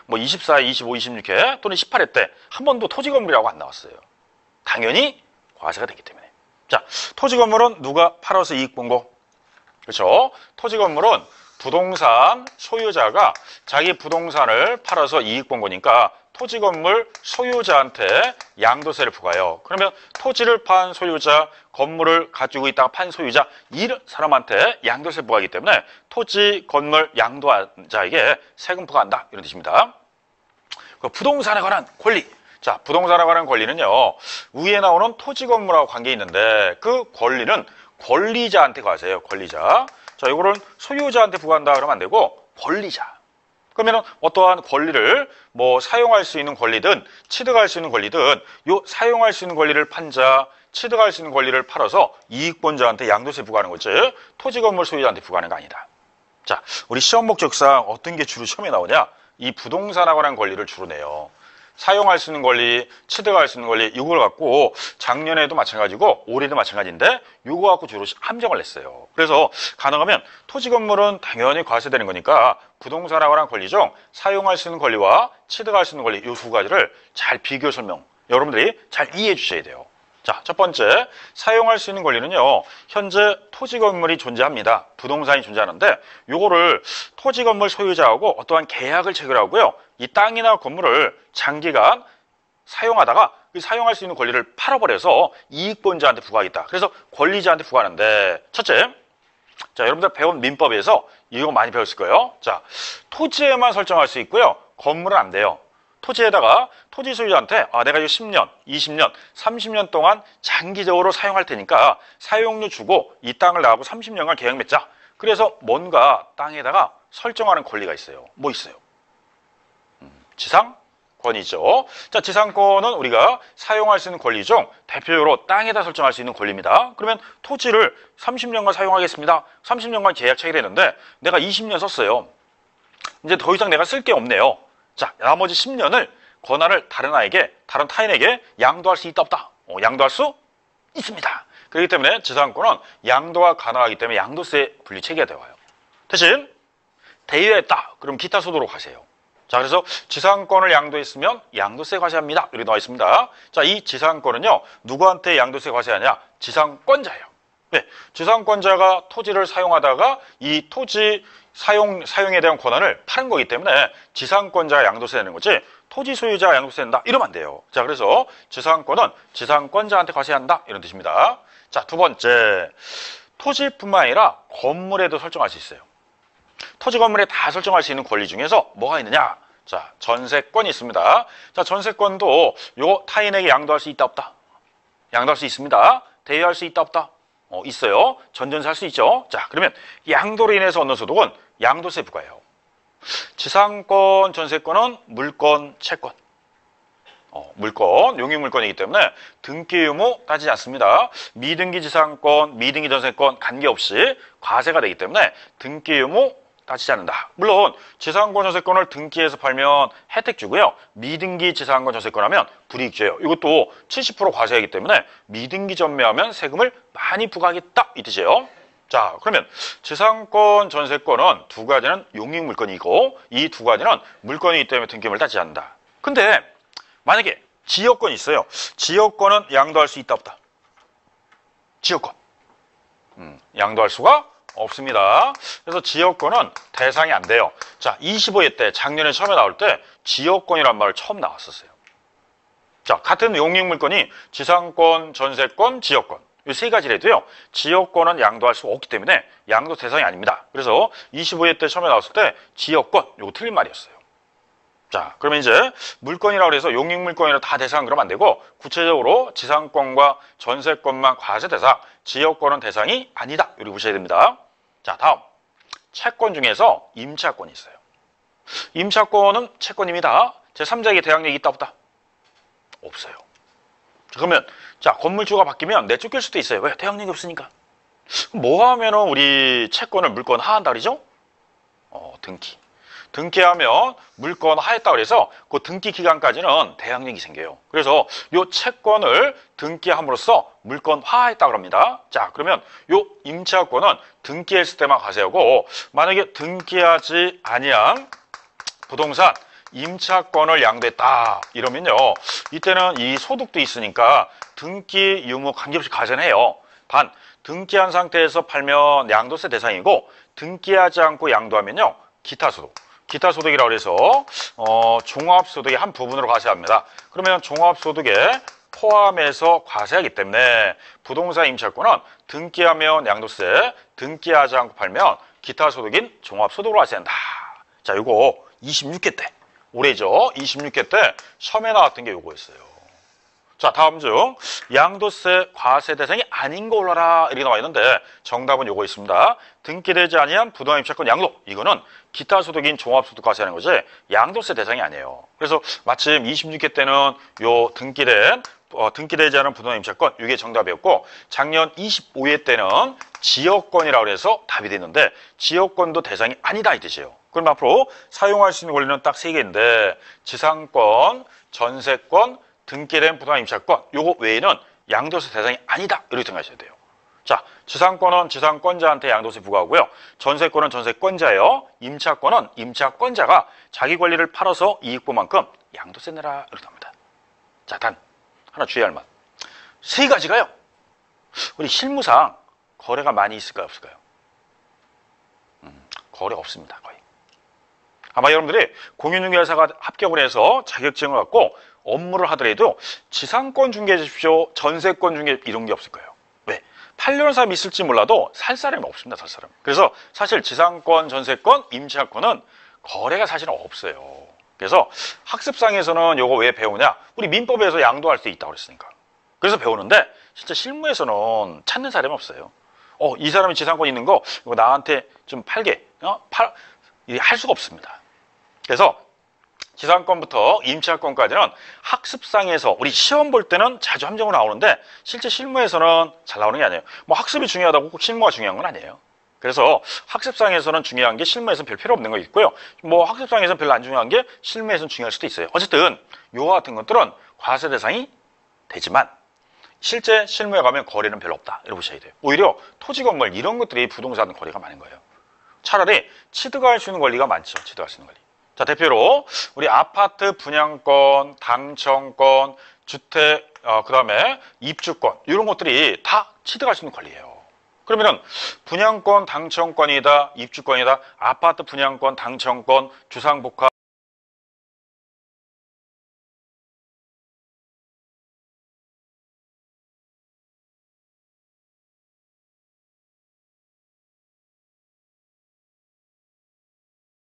뭐 24회, 25, 26회 또는 18회 때 한 번도 토지 건물이라고 안 나왔어요. 당연히 과세가 되기 때문에. 자, 토지 건물은 누가 팔아서 이익 본 거? 그렇죠? 토지 건물은 부동산 소유자가 자기 부동산을 팔아서 이익 본 거니까 토지 건물 소유자한테 양도세를 부과해요. 그러면 토지를 판 소유자, 건물을 가지고 있다가 판 소유자, 이런 사람한테 양도세를 부과하기 때문에 토지, 건물 양도자에게 세금 부과한다. 이런 뜻입니다. 부동산에 관한 권리. 자, 부동산에 관한 권리는요, 위에 나오는 토지 건물하고 관계 있는데 그 권리는 권리자한테 과세해요. 권리자. 자, 이거를 소유자한테 부과한다 그러면 안 되고 권리자. 그러면 어떠한 권리를 뭐 사용할 수 있는 권리든 취득할 수 있는 권리든 요 사용할 수 있는 권리를 판 자, 취득할 수 있는 권리를 팔아서 이익 본 자한테 양도세 부과하는 거지 토지 건물 소유자한테 부과하는 거 아니다. 자, 우리 시험 목적상 어떤 게 주로 시험에 나오냐? 이 부동산에 관한 권리를 주로 내요. 사용할 수 있는 권리, 취득할 수 있는 권리, 이걸 갖고 작년에도 마찬가지고 올해도 마찬가지인데 이거 갖고 주로 함정을 냈어요. 그래서 가능하면 토지 건물은 당연히 과세되는 거니까 부동산에 관한 권리 중 사용할 수 있는 권리와 취득할 수 있는 권리 이 두 가지를 잘 비교 설명 여러분들이 잘 이해해 주셔야 돼요. 자, 첫 번째 사용할 수 있는 권리는요. 현재 토지 건물이 존재합니다. 부동산이 존재하는데 요거를 토지 건물 소유자하고 어떠한 계약을 체결하고요. 이 땅이나 건물을 장기간 사용하다가 사용할 수 있는 권리를 팔아버려서 이익 본 자한테 부과하겠다. 그래서 권리자한테 부과하는데 첫째, 자, 여러분들 배운 민법에서 이거 많이 배웠을 거예요. 자, 토지에만 설정할 수 있고요. 건물은 안 돼요. 토지에다가 토지 소유자한테 내가 이거 10년, 20년, 30년 동안 장기적으로 사용할 테니까 사용료 주고 이 땅을 나하고 30년간 계약 맺자. 그래서 뭔가 땅에다가 설정하는 권리가 있어요. 뭐 있어요? 지상권이죠. 자, 지상권은 우리가 사용할 수 있는 권리 중 대표적으로 땅에다 설정할 수 있는 권리입니다. 그러면 토지를 30년간 사용하겠습니다. 30년간 계약 체결했는데 내가 20년 썼어요. 이제 더 이상 내가 쓸 게 없네요. 자, 나머지 10년을 권한을 다른 타인에게 양도할 수 있다 없다? 양도할 수 있습니다. 그렇기 때문에 지상권은 양도가 가능하기 때문에 양도세 분리 체계가 되어요. 대신 대여했다. 그럼 기타 소득으로 과세해요. 자, 그래서 지상권을 양도했으면 양도세 과세합니다. 이렇게 나와 있습니다. 자, 이 지상권은요, 누구한테 양도세 과세하냐? 지상권자예요. 네, 지상권자가 토지를 사용하다가 이 토지 사용에 대한 권한을 파는 거기 때문에 지상권자가 양도세 내는 거지 토지 소유자가 양도세 낸다 이러면 안 돼요. 자, 그래서 지상권은 지상권자한테 과세한다 이런 뜻입니다. 자, 두 번째, 토지뿐만 아니라 건물에도 설정할 수 있어요. 토지 건물에 다 설정할 수 있는 권리 중에서 뭐가 있느냐? 자, 전세권이 있습니다. 자, 전세권도 요 타인에게 양도할 수 있다 없다? 양도할 수 있습니다. 대여할 수 있다 없다? 있어요. 전전세 할 수 있죠. 자, 그러면 양도로 인해서 얻는 소득은 양도세 부과예요. 지상권, 전세권은 물권, 채권. 물권, 용익물권이기 때문에 등기 의무 따지지 않습니다. 미등기 지상권, 미등기 전세권 관계없이 과세가 되기 때문에 등기 의무 따지지 않는다. 물론 지상권, 전세권을 등기해서 팔면 혜택 주고요. 미등기 지상권, 전세권 하면 불이익 줘요. 이것도 70% 과세하기 때문에 미등기 전매하면 세금을 많이 부과하겠다 이 뜻이에요. 자, 그러면 지상권, 전세권은 두 가지는 용익물권이고 이 두 가지는 물권이기 때문에 등기음을 따지지 않는다. 근데 만약에 지역권이 있어요. 지역권은 양도할 수 있다 없다? 지역권. 양도할 수가 없습니다. 그래서 지역권은 대상이 안 돼요. 자, 25회 때 작년에 처음에 나올 때 지역권이란 말을 처음 나왔었어요. 자, 같은 용익물권이 지상권, 전세권, 지역권 이 세 가지라도요. 지역권은 양도할 수 없기 때문에 양도 대상이 아닙니다. 그래서 25회 때 처음에 나왔을 때 지역권 이거 틀린 말이었어요. 자, 그러면 이제 물권이라고 해서 용익물권이라 다 대상 그러면 안 되고 구체적으로 지상권과 전세권만 과세 대상, 지역권은 대상이 아니다. 이렇게 보셔야 됩니다. 자, 다음 채권 중에서 임차권이 있어요. 임차권은 채권입니다. 제3자에게 대항력이 있다 없다? 없어요. 자, 그러면 자, 건물주가 바뀌면 내쫓길 수도 있어요. 왜? 대항력이 없으니까. 뭐 하면은 우리 채권을 물권 하한다 그러죠? 등기. 등기하면 물권 하했다 그래서 그 등기 기간까지는 대항력이 생겨요. 그래서 요 채권을 등기함으로써 물권 하했다 그럽니다. 자, 그러면 요 임차권은 등기했을 때만 과세하고 만약에 등기하지 아니한 부동산 임차권을 양도했다. 이러면요. 이때는 이 소득도 있으니까 등기 유무 관계없이 과세해요. 단 등기한 상태에서 팔면 양도세 대상이고 등기하지 않고 양도하면요. 기타 소득. 기타 소득이라고 해서 종합소득의 한 부분으로 과세합니다. 그러면 종합소득에 포함해서 과세하기 때문에 부동산 임차권은 등기하면 양도세, 등기하지 않고 팔면 기타 소득인 종합소득으로 과세한다. 자, 요거 26회 때, 올해죠. 26회 때 시험에 나왔던 게 요거였어요. 자, 다음 중 양도세 과세 대상이 아닌 거 올라라 이렇게 나와 있는데 정답은 요거 있습니다. 등기되지 아니한 부동산 임차권 양도. 이거는 기타 소득인 종합소득 과세하는 거지 양도세 대상이 아니에요. 그래서 마침 26회 때는 요 등기되지 않은 부동산 임차권 이게 정답이었고 작년 25회 때는 지역권이라고 해서 답이 됐는데 지역권도 대상이 아니다 이 뜻이에요. 그럼 앞으로 사용할 수 있는 권리는 딱 3개인데 지상권, 전세권, 등기된 부동산 임차권 요거 외에는 양도세 대상이 아니다 이렇게 생각하셔야 돼요. 자, 지상권은 지상권자한테 양도세 부과하고요. 전세권은 전세권자예요. 임차권은 임차권자가 자기 권리를 팔아서 이익보만큼 양도세 내라 이렇게 합니다. 자, 단 하나 주의할 만. 3가지가요. 우리 실무상 거래가 많이 있을까요? 없을까요? 거래가 없습니다. 거의. 아마 여러분들이 공인중개사가 합격을 해서 자격증을 갖고 업무를 하더라도 지상권 중개해 주십시오. 전세권 중개 이런 게 없을 거예요. 왜? 팔려는 사람이 있을지 몰라도 살 사람이 없습니다. 살 사람. 그래서 사실 지상권, 전세권, 임차권은 거래가 사실은 없어요. 그래서 학습상에서는 요거 왜 배우냐? 우리 민법에서 양도할 수 있다고 그랬으니까. 그래서 배우는데 진짜 실무에서는 찾는 사람이 없어요. 이 사람이 지상권 있는 거 이거 나한테 좀 팔게. 할 수가 없습니다. 그래서 지상권부터 임차권까지는 학습상에서 우리 시험 볼 때는 자주 함정으로 나오는데 실제 실무에서는 잘 나오는 게 아니에요. 뭐 학습이 중요하다고 꼭 실무가 중요한 건 아니에요. 그래서 학습상에서는 중요한 게 실무에서는 별 필요 없는 거 있고요. 뭐 학습상에서는 별로 안 중요한 게 실무에서는 중요할 수도 있어요. 어쨌든 요와 같은 것들은 과세 대상이 되지만 실제 실무에 가면 거래는 별로 없다. 이렇게 보셔야 돼요. 오히려 토지 건물 이런 것들이 부동산 거래가 많은 거예요. 차라리 취득할 수 있는 권리가 많죠. 취득할 수 있는 권리. 자, 대표로 우리 아파트 분양권, 당첨권, 주택, 그다음에 입주권 이런 것들이 다 취득할 수 있는 권리예요. 그러면은 분양권, 당첨권이다, 입주권이다, 아파트 분양권, 당첨권, 주상복합